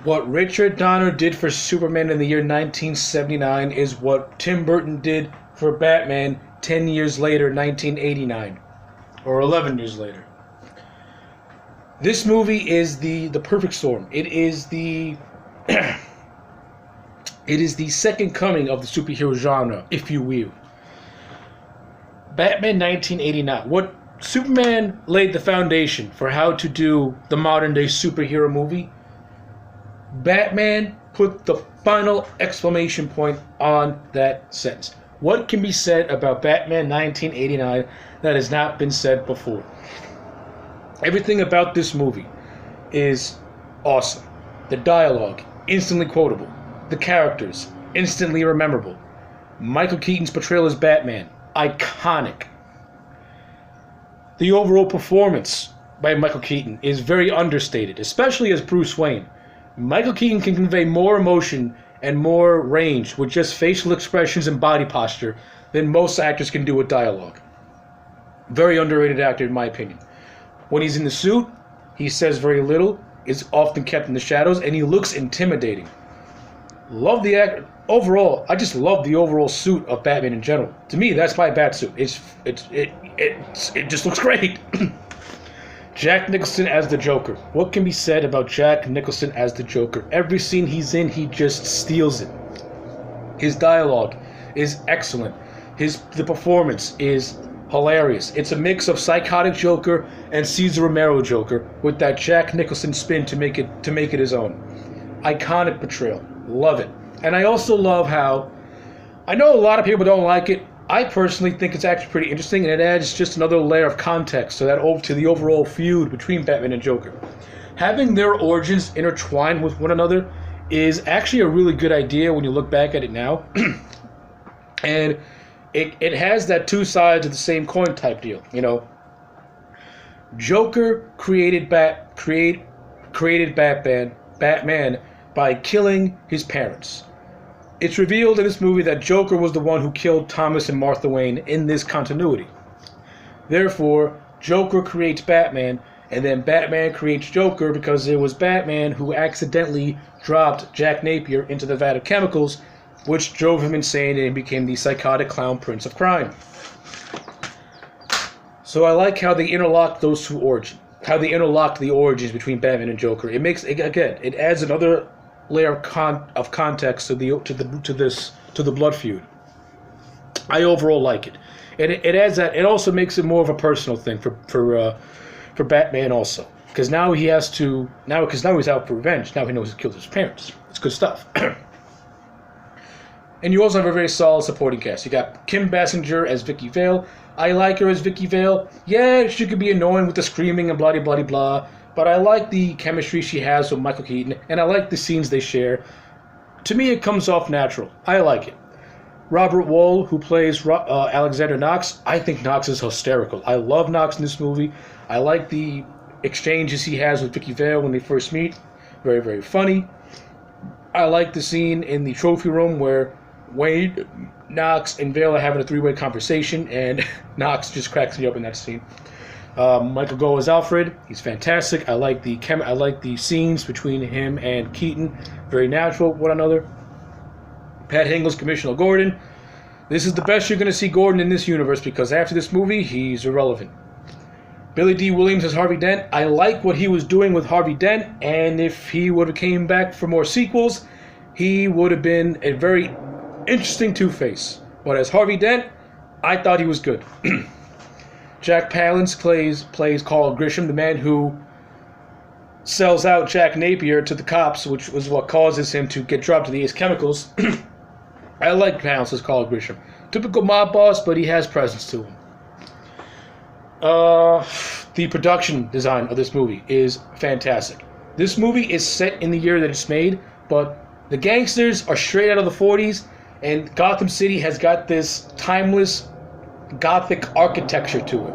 What Richard Donner did for Superman in the year 1979 is what Tim Burton did for Batman 10 years later, 1989. Or 11 years later. This movie is the perfect storm. It is the it is the second coming of the superhero genre, if you will. Batman 1989. What Superman laid the foundation for how to do the modern day superhero movie. Batman put the final exclamation point on that sentence. What can be said about Batman 1989 that has not been said before? Everything about this movie is awesome. The dialogue, instantly quotable. The characters, instantly rememberable. Michael Keaton's portrayal as Batman, iconic. The overall performance by Michael Keaton is very understated, especially as Bruce Wayne. Michael Keaton can convey more emotion and more range with just facial expressions and body posture than most actors can do with dialogue. Very underrated actor in my opinion. When he's in the suit, he says very little, is often kept in the shadows, and he looks intimidating. Love the actor. Overall, I just love the overall suit of Batman in general. To me, that's my bat suit. It just looks great. Jack Nicholson as the Joker. What can be said about Jack Nicholson as the Joker? Every scene he's in, he just steals it. His dialogue is excellent. The performance is hilarious. It's a mix of psychotic Joker and Cesar Romero Joker with that Jack Nicholson spin to make it his own. Iconic portrayal. Love it. And I also love how, I know a lot of people don't like it. I personally think it's actually pretty interesting, and it adds just another layer of context to the overall feud between Batman and Joker. Having their origins intertwined with one another is actually a really good idea when you look back at it now. And it has that two sides of the same coin type deal, you know. Joker created Batman by killing his parents. It's revealed in this movie that Joker was the one who killed Thomas and Martha Wayne in this continuity. Therefore, Joker creates Batman, and then Batman creates Joker because it was Batman who accidentally dropped Jack Napier into the vat of chemicals, which drove him insane and became the psychotic clown prince of crime. So I like how they interlocked those two origins, how they interlocked the origins between Batman and Joker. It adds another layer of context to the blood feud. I overall like it, and it adds that. It also makes it more of a personal thing for Batman also, because now he's out for revenge. Now he knows he killed his parents. It's good stuff. And you also have a very solid supporting cast. You got Kim Basinger as Vicky Vale. I like her as Vicky Vale. Yeah, she could be annoying with the screaming and blah blah blah. But I like the chemistry she has with Michael Keaton, and I like the scenes they share. To me, it comes off natural. I like it. Robert Wuhl, who plays Alexander Knox, I think Knox is hysterical. I love Knox in this movie. I like the exchanges he has with Vicky Vale when they first meet. Very, very funny. I like the scene in the trophy room where Wade, Knox, and Vale are having a three-way conversation, and Knox just cracks me up in that scene. Michael Gough as Alfred, he's fantastic. I like the scenes between him and Keaton, very natural with one another. Pat Hingle's Commissioner Gordon. This is the best you're going to see Gordon in this universe, because after this movie, he's irrelevant. Billy D. Williams as Harvey Dent. I like what he was doing with Harvey Dent, and if he would have came back for more sequels, he would have been a very interesting Two-Face. But as Harvey Dent, I thought he was good. Jack Palance plays Carl Grisham, the man who sells out Jack Napier to the cops, which was what causes him to get dropped to the Ace Chemicals. I like Palance as Carl Grisham. Typical mob boss, but he has presence to him. The production design of this movie is fantastic. This movie is set in the year that it's made, but the gangsters are straight out of the 40s, and Gotham City has got this timeless Gothic architecture to it.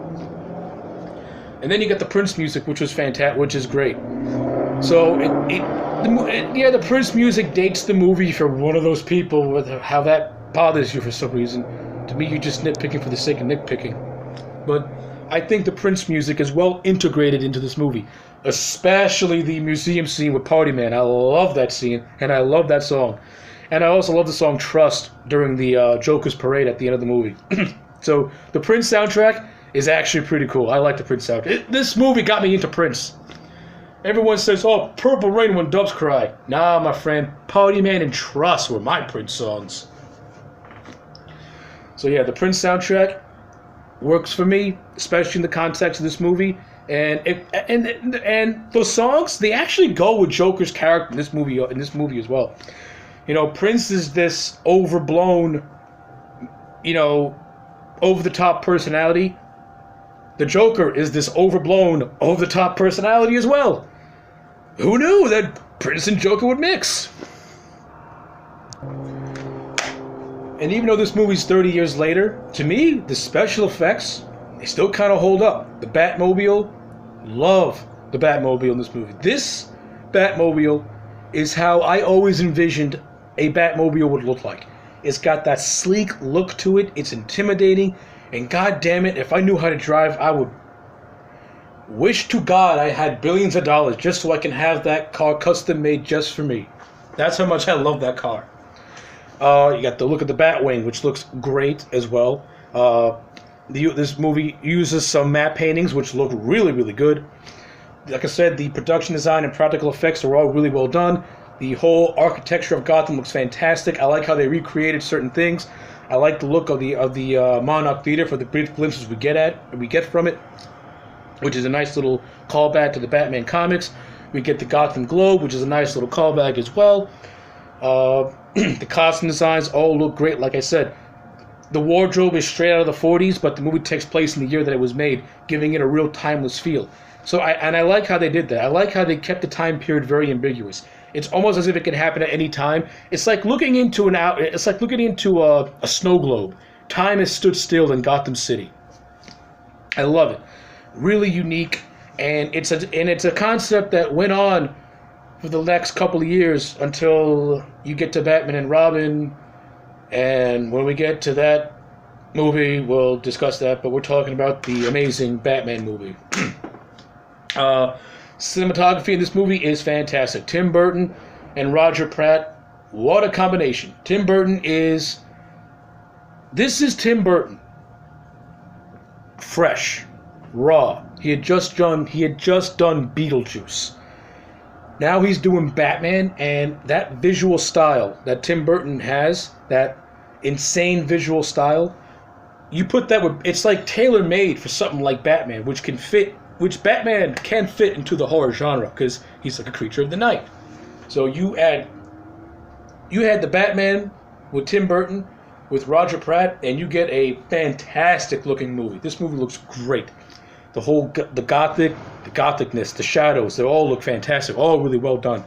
And then you got the Prince music, which was fantastic, which is great. So the Prince music dates the movie for one of those people with how that bothers you for some reason. To me, you're just nitpicking for the sake of nitpicking. But I think the Prince music is well integrated into this movie. especially the museum scene with Party Man. I love that scene, and I love that song. And I also love the song Trust during the Joker's parade at the end of the movie. So the Prince soundtrack is actually pretty cool. I like the Prince soundtrack. This movie got me into Prince. Everyone says, oh, Purple Rain when doves cry. Nah, my friend, Party Man and Trust were my Prince songs. So yeah, the Prince soundtrack works for me, especially in the context of this movie. And those songs, they actually go with Joker's character in this movie as well. You know, Prince is this overblown, you know, over-the-top personality. The Joker is this overblown, over-the-top personality as well. Who knew that Prince and Joker would mix? And even though this movie's 30 years later, to me, the special effects, they still kind of hold up. The Batmobile, love the Batmobile in this movie. This Batmobile is how I always envisioned a Batmobile would look like. It's got that sleek look to it. It's intimidating. And god damn it, if I knew how to drive, I would wish to God I had billions of dollars just so I can have that car custom made just for me. That's how much I love that car. You got the look of the Batwing, which looks great as well. This movie uses some matte paintings, which look really, really good. Like I said, the production design and practical effects are all really well done. The whole architecture of Gotham looks fantastic. I like how they recreated certain things. I like the look of the Monarch Theater for the brief glimpses we get from it, which is a nice little callback to the Batman comics. We get the Gotham Globe, which is a nice little callback as well. The costume designs all look great. Like I said, the wardrobe is straight out of the 40s, but the movie takes place in the year that it was made, giving it a real timeless feel. So I like how they did that. I like how they kept the time period very ambiguous. It's almost as if it could happen at any time. It's like looking into a snow globe. Time has stood still in Gotham City. I love it. Really unique, and it's a concept that went on for the next couple of years until you get to Batman and Robin. And when we get to that movie, we'll discuss that. But we're talking about the amazing Batman movie. Cinematography in this movie is fantastic. Tim Burton and Roger Pratt, what a combination. This is Tim Burton. Fresh, raw. He had just done Beetlejuice. Now he's doing Batman, and that visual style that Tim Burton has, that insane visual style, you put that with, it's like tailor-made for something like Batman, which Batman can fit into the horror genre because he's like a creature of the night. So you had the Batman with Tim Burton with Roger Pratt, and you get a fantastic looking movie. This movie looks great. The gothicness, the shadows, they all look fantastic. All really well done.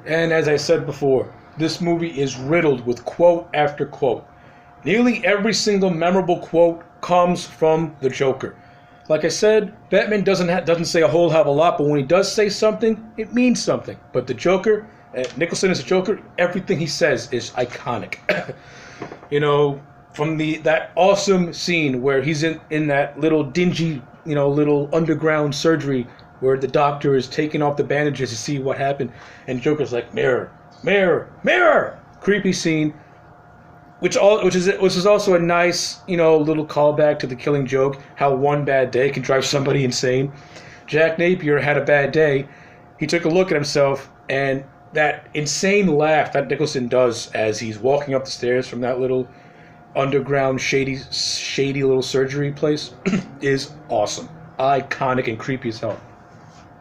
And as I said before, this movie is riddled with quote after quote. Nearly every single memorable quote comes from the Joker. Like I said, Batman doesn't say a whole hell of a lot, but when he does say something, it means something. But the Joker, Nicholson as a Joker, everything he says is iconic. You know, from that awesome scene where he's in that little dingy, little underground surgery where the doctor is taking off the bandages to see what happened, and Joker's like, mirror, mirror, mirror. Creepy scene. Which is also a nice, little callback to The Killing Joke, how one bad day can drive somebody insane. Jack Napier had a bad day. He took a look at himself, and that insane laugh that Nicholson does as he's walking up the stairs from that little underground, shady little surgery place is awesome. Iconic and creepy as hell.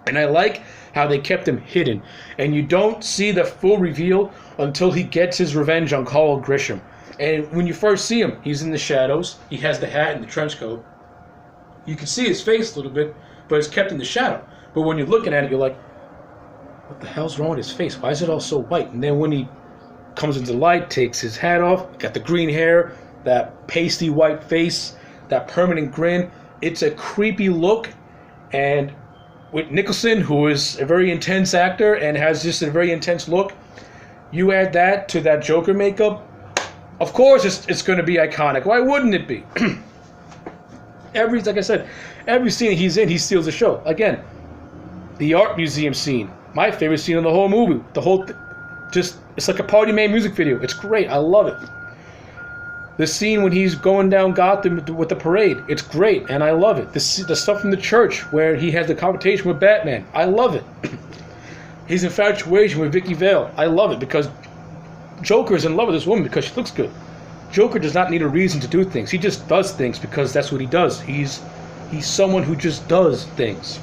And I like how they kept him hidden, and you don't see the full reveal until he gets his revenge on Carl Grisham. And when you first see him, he's in the shadows. He has the hat and the trench coat. You can see his face a little bit, but it's kept in the shadow. But when you're looking at it, you're like, what the hell's wrong with his face? Why is it all so white? And then when he comes into the light, takes his hat off, got the green hair, that pasty white face, that permanent grin, it's a creepy look. And with Nicholson, who is a very intense actor and has just a very intense look, you add that to that Joker makeup, of course it's going to be iconic. Why wouldn't it be? Like I said, every scene he's in, he steals the show. Again, the art museum scene, my favorite scene in the whole movie. The whole, it's like a Party Man music video. It's great. I love it. The scene when he's going down Gotham with the parade, it's great, and I love it. The stuff from the church where he has the confrontation with Batman, I love it. His infatuation with Vicky Vale, I love it, because Joker is in love with this woman because she looks good. Joker does not need a reason to do things. He just does things because that's what he does. He's someone who just does things.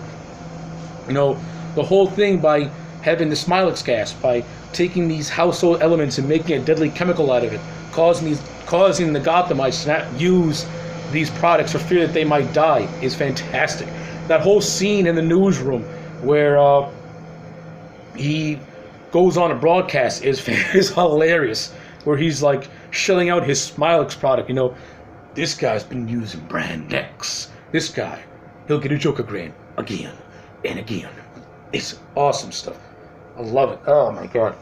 You know, the whole thing by having the Smilex gas, by taking these household elements and making a deadly chemical out of it, causing the Gothamites to not use these products for fear that they might die, is fantastic. That whole scene in the newsroom where he goes on a broadcast is hilarious, where he's like shelling out his Smilex product. You know, this guy's been using brand X. This guy, he'll get a Joker grant again and again. It's awesome stuff. I love it. Oh my god.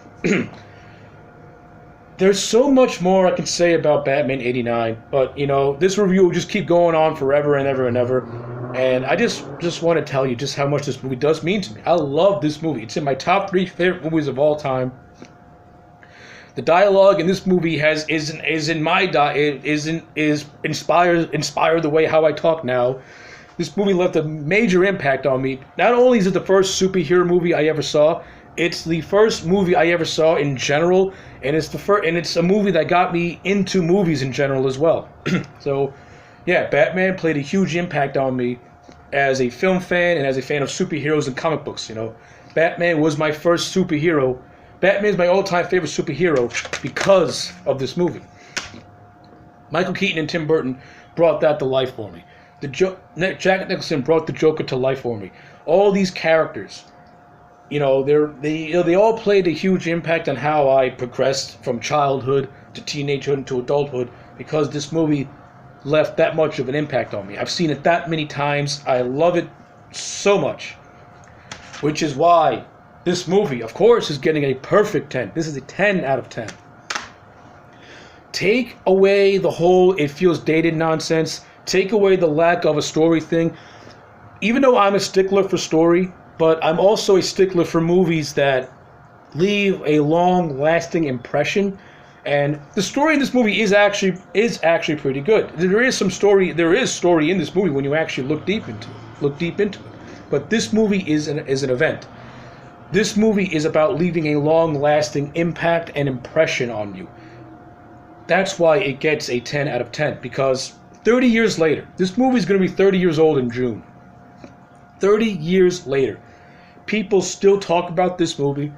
There's so much more I can say about Batman 89, but, you know, this review will just keep going on forever and ever and ever, and I just want to tell you just how much this movie does mean to me. I love this movie. It's in my top 3 favorite movies of all time. The dialogue in this movie inspired the way how I talk now. This movie left a major impact on me. Not only is it the first superhero movie I ever saw, it's the first movie I ever saw in general, and it's a movie that got me into movies in general as well. So, yeah, Batman played a huge impact on me as a film fan and as a fan of superheroes and comic books. You know, Batman was my first superhero. Batman is my all-time favorite superhero because of this movie. Michael Keaton and Tim Burton brought that to life for me. Jack Nicholson brought the Joker to life for me. All these characters, you know, they all played a huge impact on how I progressed from childhood to teenagehood and to adulthood, because this movie left that much of an impact on me. I've seen it that many times. I love it so much, which is why this movie, of course, is getting a perfect 10. This is a 10 out of 10. Take away the whole "it feels dated" nonsense. Take away the lack of a story thing. Even though I'm a stickler for story, but I'm also a stickler for movies that leave a long-lasting impression. And the story in this movie is actually pretty good. There is story in this movie when you actually look deep into it. But this movie is an event. This movie is about leaving a long-lasting impact and impression on you. That's why it gets a 10 out of 10, because 30 years later, this movie is going to be 30 years old in June. 30 years later, people still talk about this movie.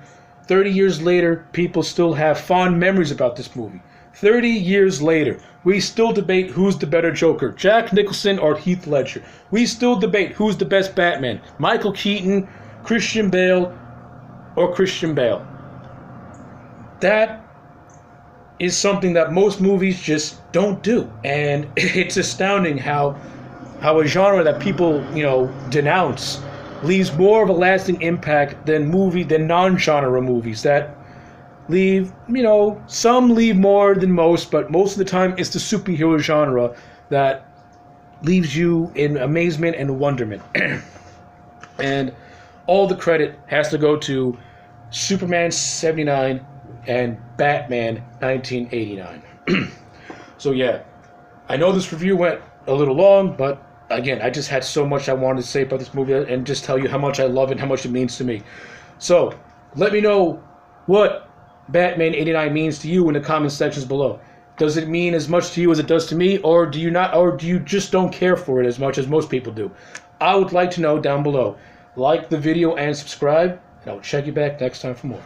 30 years later, people still have fond memories about this movie. 30 years later, we still debate who's the better Joker, Jack Nicholson or Heath Ledger. We still debate who's the best Batman, Michael Keaton, Christian Bale, or Christian Bale. That is something that most movies just don't do. And it's astounding how a genre that people, you know, denounce leaves more of a lasting impact than non-genre movies that leave, you know, some leave more than most, but most of the time it's the superhero genre that leaves you in amazement and wonderment. And all the credit has to go to Superman 79 and Batman 1989. So yeah, I know this review went a little long, but again, I just had so much I wanted to say about this movie and just tell you how much I love it and how much it means to me. So let me know what Batman 89 means to you in the comment sections below. Does it mean as much to you as it does to me, or do you just don't care for it as much as most people do? I would like to know down below. Like the video and subscribe, and I will check you back next time for more.